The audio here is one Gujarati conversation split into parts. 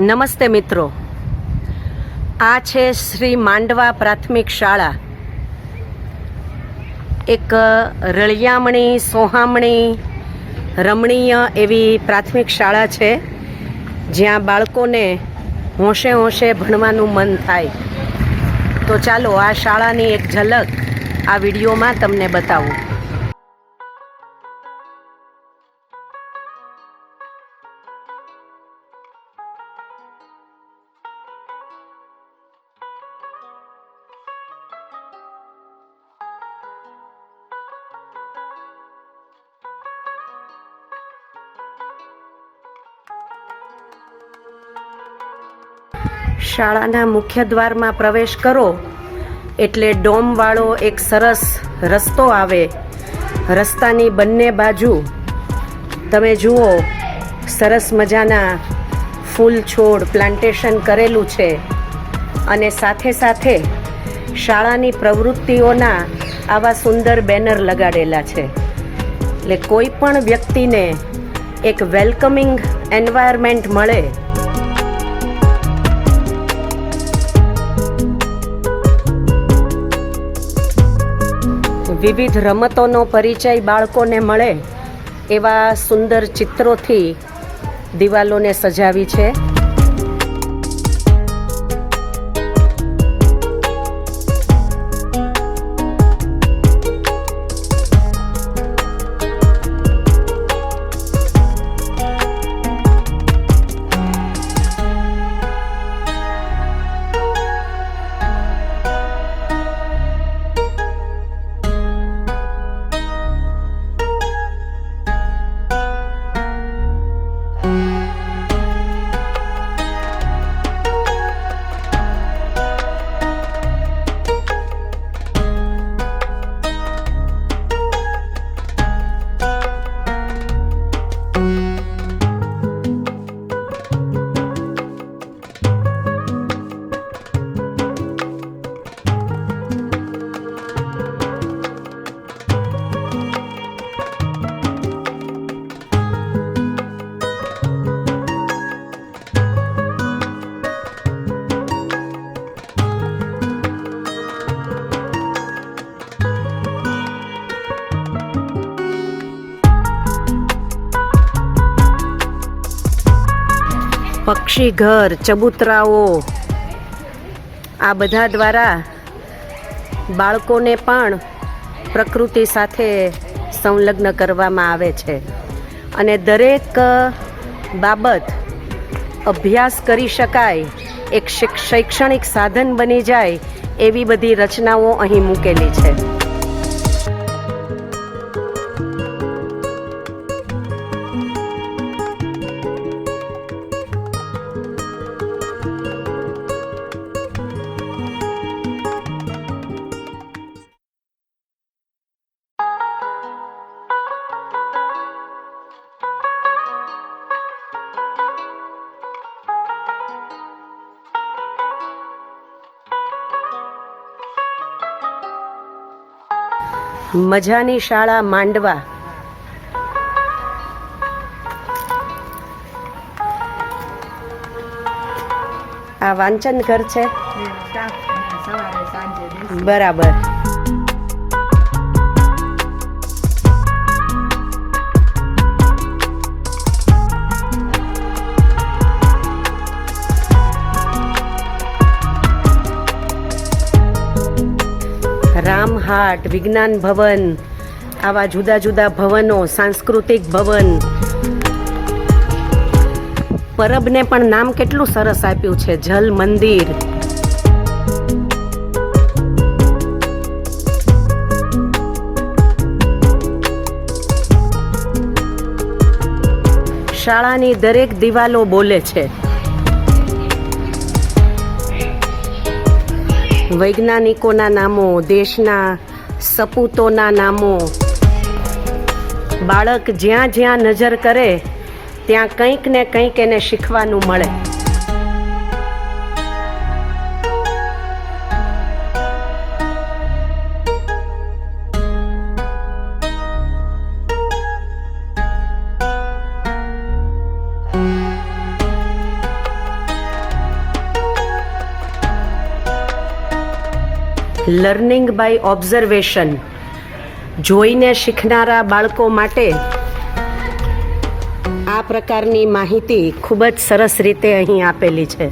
નમસ્તે મિત્રો, આ છે શ્રી માંડવા પ્રાથમિક શાળા. એક રળિયામણી સોહામણી રમણીય એવી પ્રાથમિક શાળા છે જ્યાં બાળકોને હોંશે હોંશે ભણવાનું મન થાય. તો ચાલો આ શાળાની એક ઝલક આ વિડીયોમાં તમને બતાવું. શાળાના મુખ્ય દ્વારમાં પ્રવેશ કરો એટલે ડોમવાળો એક સરસ રસ્તો આવે. રસ્તાની બંને બાજુ તમે જુઓ સરસ મજાના ફૂલ છોડ પ્લાન્ટેશન કરેલું છે અને સાથે સાથે શાળાની પ્રવૃત્તિઓના આવા સુંદર બેનર લગાડેલા છે. એટલે કોઈ પણ વ્યક્તિને એક વેલકમિંગ એન્વાયરમેન્ટ મળે. વિવિધ રમતોનો પરિચય બાળકોને મળે એવા સુંદર ચિત્રોથી દિવાલોને સજાવી છે. પક્ષી ઘર, ચબૂતરાઓ આ બધા દ્વારા બાળકોને પણ પ્રકૃતિ સાથે સંલગ્ન કરવામાં આવે છે અને દરેક બાબત અભ્યાસ કરી શકાય, એક શૈક્ષણિક સાધન બની જાય એવી બધી રચનાઓ અહીં મૂકેલી છે. મજાની શાળા માંડવા. આ વાંચન ઘર છે. બરાબર. રામહાટ, વિજ્ઞાન ભવન, આવા જુદા જુદા ભવનો, સાંસ્કૃતિક ભવન. પરબને પણ નામ કેટલું સરસ આપ્યું છે, જલ મંદિર. શાળાની દરેક દિવાલો બોલે છે. વૈજ્ઞાનિકોના નામો, દેશના સપૂતોના નામો. બાળક જ્યાં જ્યાં નજર કરે ત્યાં કંઈક ને કંઈક એને શીખવાનું મળે. લર્નિંગ બાય ઓબ્ઝર્વેશન, જોઈને શીખનારા બાળકો માટે આ પ્રકારની માહિતી ખૂબ જ સરસ રીતે અહીં આપેલી છે.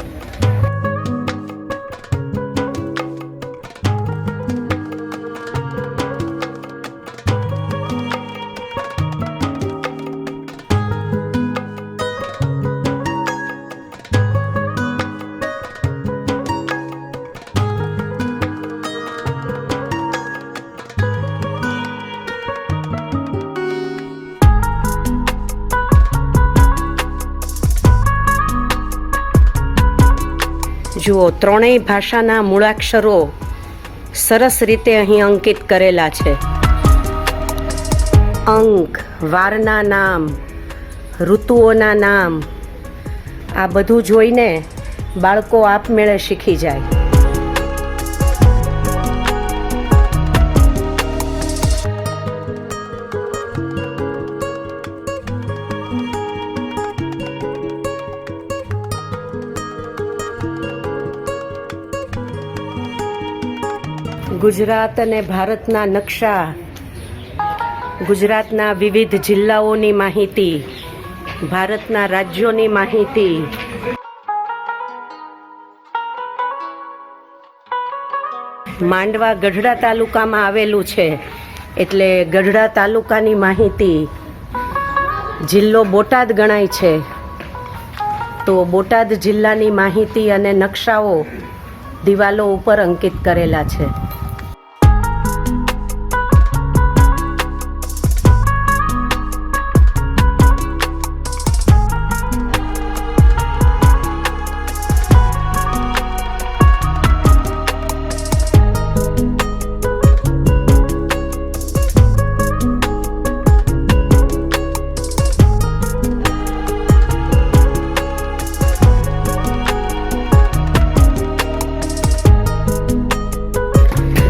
જુઓ, ત્રણેય ભાષાના મૂળાક્ષરો સરસ રીતે અહીં અંકિત કરેલા છે. અંક, વારના નામ, ઋતુઓના નામ, આ બધું જોઈને બાળકો આપમેળે શીખી જાય. ગુજરાત અને ભારતના નકશા, ગુજરાતના વિવિધ જિલ્લાઓની માહિતી, ભારતના રાજ્યોની માહિતી, માંડવા ગઢડા તાલુકામાં આવેલું છે એટલે ગઢડા તાલુકાની માહિતી, જિલ્લો બોટાદ ગણાય છે તો બોટાદ જિલ્લાની માહિતી અને નકશાઓ દિવાલો ઉપર અંકિત કરેલા છે.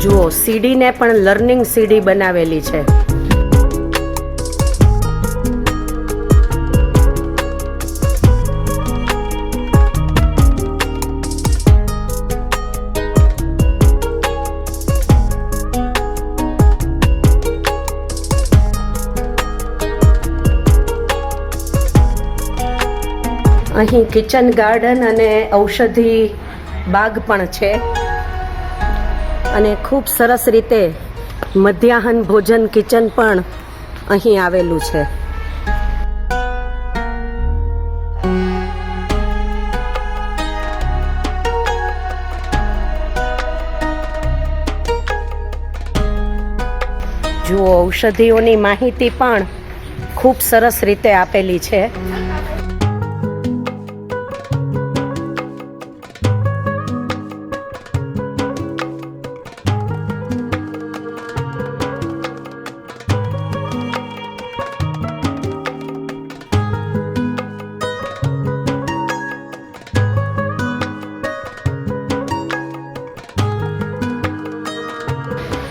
જુઓ, સીડીને પણ લર્નિંગ સીડી બનાવેલી છે. અહીં કિચન ગાર્ડન અને ઔષધિ બાગ પણ છે અને ખૂબ સરસ રીતે મધ્યાહન ભોજન કિચન પણ અહીં આવેલું છે. જુઓ, ઔષધિઓની માહિતી પણ ખૂબ સરસ રીતે આપેલી છે.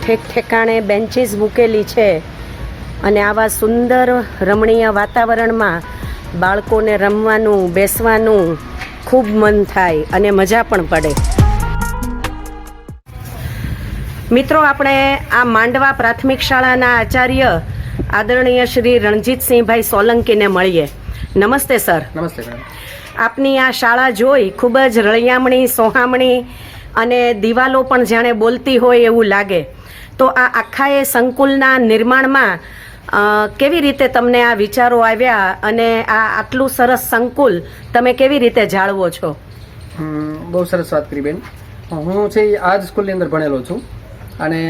ઠેક ઠેકાણે બેન્ચીસ મૂકેલી છે અને આવા સુંદર રમણીય વાતાવરણમાં બાળકોને રમવાનું, બેસવાનું ખૂબ મન થાય અને મજા પણ પડે. મિત્રો, આપણે આ માંડવા પ્રાથમિક શાળાના આચાર્ય આદરણીય શ્રી રણજીતસિંહભાઈ સોલંકીને મળીએ. નમસ્તે સર. નમસ્તે મેડમ. આપની આ શાળા જોઈ ખૂબ જ રળિયામણી, સોહામણી અને દિવાલો પણ જાણે બોલતી હોય એવું લાગે. તો આ આખા એ સંકુલના નિર્માણમાં કેવી રીતે તમને આ વિચારો આવ્યા અને આ આટલું સરસ સંકુલ તમે કેવી રીતે જાળવો છો? બહુ સરસ વાત કરી બેન. હું છે આ જ સ્કૂલની અંદર ભણેલો છું અને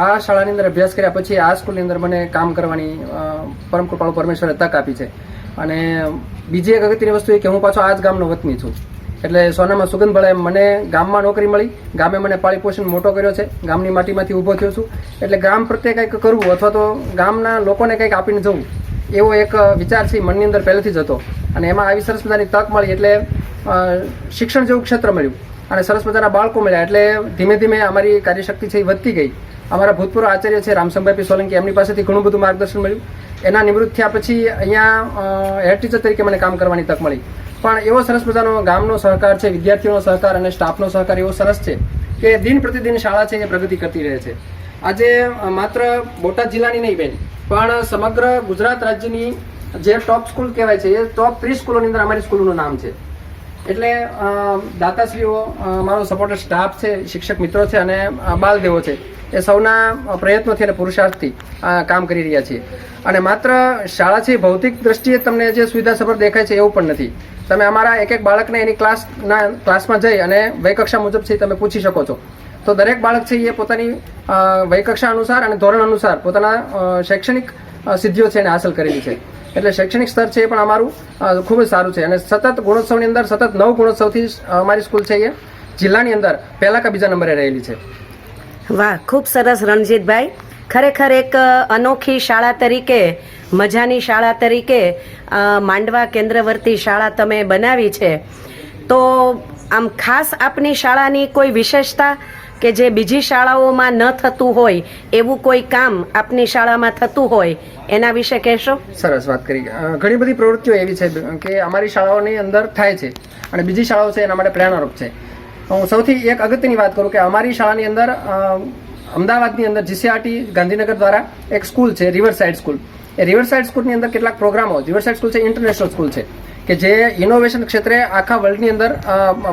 આ શાળાની અંદર અભ્યાસ કર્યા પછી આ સ્કૂલની અંદર મને કામ કરવાની પરમ કૃપાળુ પરમેશ્વરે તક આપી છે. અને બીજી એક અગત્યની વસ્તુ એ કે હું પાછો આ જ ગામનો વતની છું એટલે સોનામાં સુગંધ ભળે મને ગામમાં નોકરી મળી, ગામે મને પાળી પોષણ મોટો કર્યો છે, ગામની માટીમાંથી ઊભો થયો છું એટલે ગામ પ્રત્યે કંઈક કરવું અથવા તો ગામના લોકોને કંઈક આપીને જવું એવો એક વિચાર છે મનની અંદર પહેલેથી જ હતો. અને એમાં આવી સરસ મજાની તક મળી એટલે શિક્ષણ જેવું ક્ષેત્ર મળ્યું અને સરસ મજાના બાળકો મળ્યા એટલે ધીમે ધીમે અમારી કાર્યશક્તિ છે એ વધતી ગઈ. અમારા ભૂતપૂર્વ આચાર્ય છે રામસંભાઈ સોલંકી, એમની પાસેથી ઘણું બધું માર્ગદર્શન મળ્યું. એના નિવૃત્ત થયા પછી અહીંયા હેડ ટીચર તરીકે મને કામ કરવાની તક મળી. પણ એવો સરસ મજાનો ગામનો સહકાર છે, વિદ્યાર્થીઓનો સહકાર અને સ્ટાફનો સહકાર એવો સરસ છે કે દિન પ્રતિદિન શાળા છે એ પ્રગતિ કરતી રહે છે. આજે માત્ર બોટાદ જિલ્લાની નહીં બેન, પણ સમગ્ર ગુજરાત રાજ્યની જે ટોપ સ્કૂલ કહેવાય છે એ ટોપ 30 સ્કૂલોની અંદર અમારી સ્કૂલનું નામ છે. એટલે દાતાશ્રીઓ, મારો સપોર્ટર સ્ટાફ છે, શિક્ષક મિત્રો છે અને બાલદેવો છે, એ સૌના પ્રયત્નોથી અને પુરુષાર્થથી કામ કરી રહ્યા છીએ. અને માત્ર શાળા છે ભૌતિક દ્રષ્ટિએ તમને જે સુવિધા સભર દેખાય છે એવું પણ નથી. તમે અમારા એક એક બાળકને એની ક્લાસમાં જઈ અને વયકક્ષા મુજબ છે તમે પૂછી શકો છો. તો દરેક બાળક છે એ પોતાની વયકક્ષા અનુસાર અને ધોરણ અનુસાર પોતાના શૈક્ષણિક સિદ્ધિઓ છે એને હાંસલ કરેલી છે. એટલે શૈક્ષણિક સ્તર છે એ પણ અમારું ખૂબ જ સારું છે. અને સતત ગુણોત્સવની અંદર સતત 9 ગુણોત્સવથી અમારી સ્કૂલ છે એ જિલ્લાની અંદર પહેલા કે બીજા નંબરે રહેલી છે. વાહ, ખૂબ સરસ રણજીતભાઈ. ખરેખર એક અનોખી શાળા તરીકે, મજાની શાળા તરીકે માંડવા કેન્દ્રવર્તી શાળા તમે બનાવી છે. તો આમ ખાસ આપની શાળાની કોઈ વિશેષતા કે જે બીજી શાળાઓમાં ન થતું હોય એવું કોઈ કામ આપની શાળામાં થતું હોય એના વિશે કહેશો? સરસ વાત કરી. ઘણી બધી પ્રવૃત્તિઓ એવી છે કે અમારી શાળાઓની અંદર થાય છે અને બીજી શાળાઓ છે એના માટે પ્રેરણારૂપ છે. હું સૌથી એક અગત્યની વાત કરું કે અમારી શાળાની અંદર અમદાવાદની અંદર જીસીઆરટી ગાંધીનગર દ્વારા એક સ્કૂલ છે, રિવરસાઇડ સ્કૂલ. એ રિવરસાઇડ સ્કૂલની અંદર કેટલાક પ્રોગ્રામો, રિવરસાઇડ સ્કૂલ છે ઇન્ટરનેશનલ સ્કૂલ છે કે જે ઇનોવેશન ક્ષેત્રે આખા વર્લ્ડની અંદર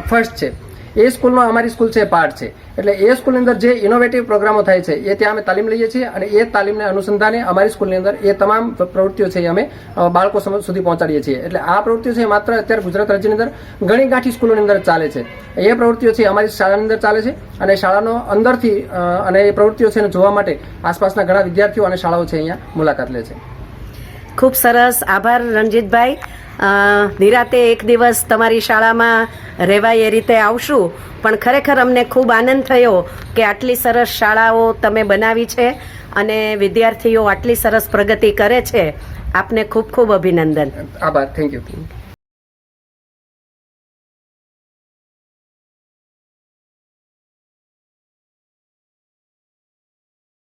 ફર્સ્ટ છે. એ સ્કૂલનો અમારી સ્કૂલ છે પાર્ટ છે. એટલે એ સ્કૂલની અંદર જે ઇનોવેટિવ પ્રોગ્રામો થાય છે એ ત્યાં અમે તાલીમ લઈએ છીએ અને એ તાલીમને અનુસંધાને અમારી સ્કૂલની અંદર એ તમામ પ્રવૃત્તિઓ છે એ અમે બાળકો સુધી પહોંચાડીએ છીએ. એટલે આ પ્રવૃત્તિઓ છે માત્ર અત્યારે ગુજરાત રાજ્યની અંદર ઘણી ગાંઠી સ્કૂલોની અંદર ચાલે છે. એ પ્રવૃત્તિઓ છે અમારી શાળાની અંદર ચાલે છે અને શાળાનો અંદરથી અને એ પ્રવૃત્તિઓ છે જોવા માટે આસપાસના ઘણા વિદ્યાર્થીઓ અને શાળાઓ છે અહીંયા મુલાકાત લે છે. ખૂબ સરસ. આભાર રણજીતભાઈ. નિરાતે એક દિવસ તમારી શાળામાં રહેવાય એ રીતે આવશું. પણ ખરેખર અમને ખૂબ આનંદ થયો કે આટલી સરસ શાળાઓ તમે બનાવી છે અને વિદ્યાર્થીઓ આટલી સરસ પ્રગતિ કરે છે. આપને ખૂબ ખૂબ અભિનંદન. આભાર. Thank you.